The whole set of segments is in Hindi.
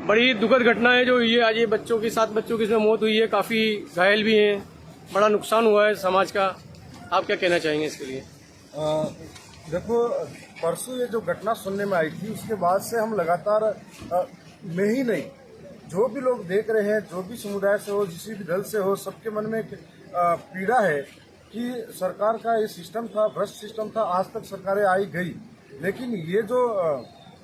बड़ी दुखद घटना है जो हुई है आज, ये बच्चों की 7 बच्चों की इसमें मौत हुई है, काफी घायल भी हैं, बड़ा नुकसान हुआ है समाज का। आप क्या कहना चाहेंगे इसके लिए? देखो, परसों ये जो घटना सुनने में आई थी उसके बाद से हम लगातार मैं ही नहीं, जो भी लोग देख रहे हैं, जो भी समुदाय से हो, जिस भी दल से हो, सबके मन में पीड़ा है कि सरकार का ये सिस्टम था, भ्रष्ट सिस्टम था। आज तक सरकारें आई गई, लेकिन ये जो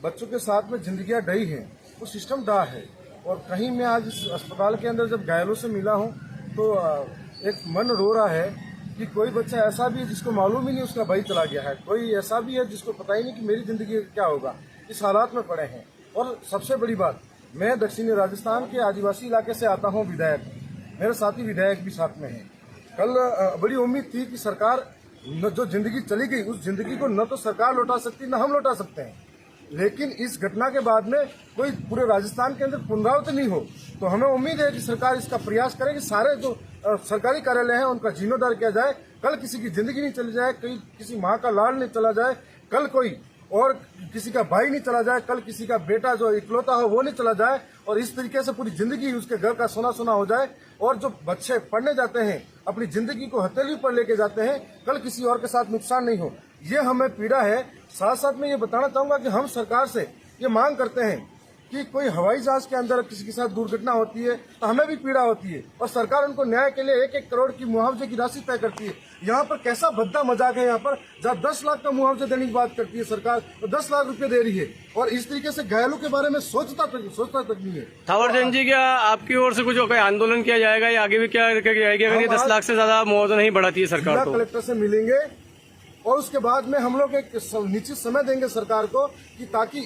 बच्चों के साथ में जिंदगियां डई हैं वो सिस्टम डा है। और कहीं मैं आज इस अस्पताल के अंदर जब घायलों से मिला हूं तो एक मन रो रहा है कि कोई बच्चा ऐसा भी है जिसको मालूम ही नहीं उसका भाई चला गया है, कोई ऐसा भी है जिसको पता ही नहीं कि मेरी जिंदगी क्या होगा। इस हालात में पड़े हैं। और सबसे बड़ी बात, मैं दक्षिणी राजस्थान के आदिवासी इलाके से आता हूँ, विधायक, मेरे साथी विधायक भी साथ में हैं। कल बड़ी उम्मीद थी कि सरकार जो जिंदगी चली गई उस जिंदगी को न तो सरकार लौटा सकती न हम लौटा सकते हैं, लेकिन इस घटना के बाद में कोई पूरे राजस्थान के अंदर पुनरावृत्ति नहीं हो तो हमें उम्मीद है कि सरकार इसका प्रयास करे कि सारे जो सरकारी कार्यालय हैं उनका जीर्णोद्धार किया जाए। कल किसी की जिंदगी नहीं चली जाए, कहीं किसी माँ का लाल नहीं चला जाए, कल कोई और किसी का भाई नहीं चला जाए, कल किसी का बेटा जो इकलौता हो वो नहीं चला जाए, और इस तरीके से पूरी जिंदगी उसके घर का सोना सोना हो जाए। और जो बच्चे पढ़ने जाते हैं, अपनी जिंदगी को हथेली पर लेके जाते हैं, कल किसी और के साथ नुकसान नहीं हो, ये हमें पीड़ा है। साथ साथ में ये बताना चाहूंगा कि हम सरकार से ये मांग करते हैं कि कोई हवाई जहाज के अंदर किसी के साथ दुर्घटना होती है तो हमें भी पीड़ा होती है, और सरकार उनको न्याय के लिए 1-1 करोड़ की मुआवजे की राशि तय करती है। यहाँ पर कैसा भद्दा मजाक है, यहाँ पर जब 10 लाख का मुआवजा देने की बात करती है सरकार, तो 10 लाख रुपए दे रही है, और इस तरीके से घायलों के बारे में सोचता तक नहीं है। थावरचंद जी, क्या आपकी ओर से कुछ कोई आंदोलन किया जाएगा या आगे भी क्या जाएगी अगर ये 10 लाख से ज्यादा मुआवजा नहीं बढ़ाती है सरकार? जिला कलेक्टर से मिलेंगे और उसके बाद में हम लोग एक निश्चित समय देंगे सरकार को कि ताकि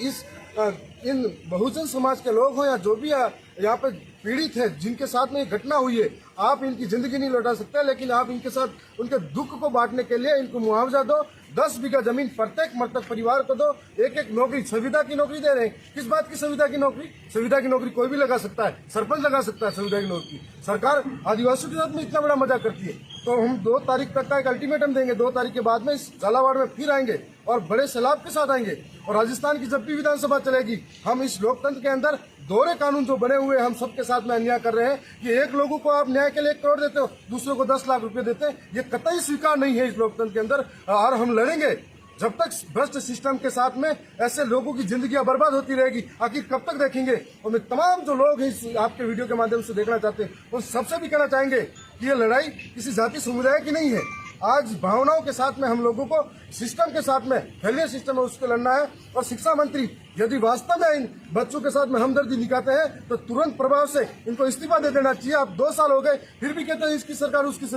इन बहुजन समाज के लोग हों या जो भी यहाँ पे पीड़ित है, जिनके साथ में ये घटना हुई है, आप इनकी जिंदगी नहीं लौटा सकते, लेकिन आप इनके साथ उनके दुख को बांटने के लिए इनको मुआवजा दो। 10 बीघा जमीन प्रत्येक मृतक परिवार को दो, 1-1 नौकरी, संविदा की नौकरी दे रहे हैं। किस बात की संविदा की नौकरी? संविदा की नौकरी कोई भी लगा सकता है, सरपंच लगा सकता है संविदा की नौकरी। सरकार आदिवासियों के साथ में इतना बड़ा मजाक करती है, तो हम 2 तारीख तक का एक अल्टीमेटम देंगे। 2 तारीख के बाद में इस झालावाड़ में फिर आएंगे और बड़े सैलाब के साथ आएंगे। और राजस्थान की जब भी विधानसभा चलेगी, हम इस लोकतंत्र के अंदर दोहरे कानून जो बने हुए हम सबके साथ में अन्याय कर रहे हैं कि एक लोगों को आप न्याय के लिए 1 करोड़ देते हो, दूसरों को 10 लाख रुपए देते हैं, ये कतई स्वीकार नहीं है इस लोकतंत्र के अंदर। और हम लड़ेंगे जब तक भ्रष्ट सिस्टम के साथ में ऐसे लोगों की जिंदगियां बर्बाद होती रहेगी। आखिर कब तक देखेंगे? और मैं तमाम जो लोग इस आपके वीडियो के माध्यम से देखना चाहते हैं उन सबसे भी कहना चाहेंगे कि ये लड़ाई किसी जाति समुदाय की नहीं है। आज भावनाओं के साथ में हम लोगों को सिस्टम के साथ में, फेलियर सिस्टम है उसको लड़ना है। और शिक्षा मंत्री यदि वास्तव में इन बच्चों के साथ में हमदर्दी दिखाते हैं तो तुरंत प्रभाव से इनको इस्तीफा दे देना चाहिए। अब 2 साल हो गए फिर भी कहते हैं इसकी सरकार उसकी सरकार।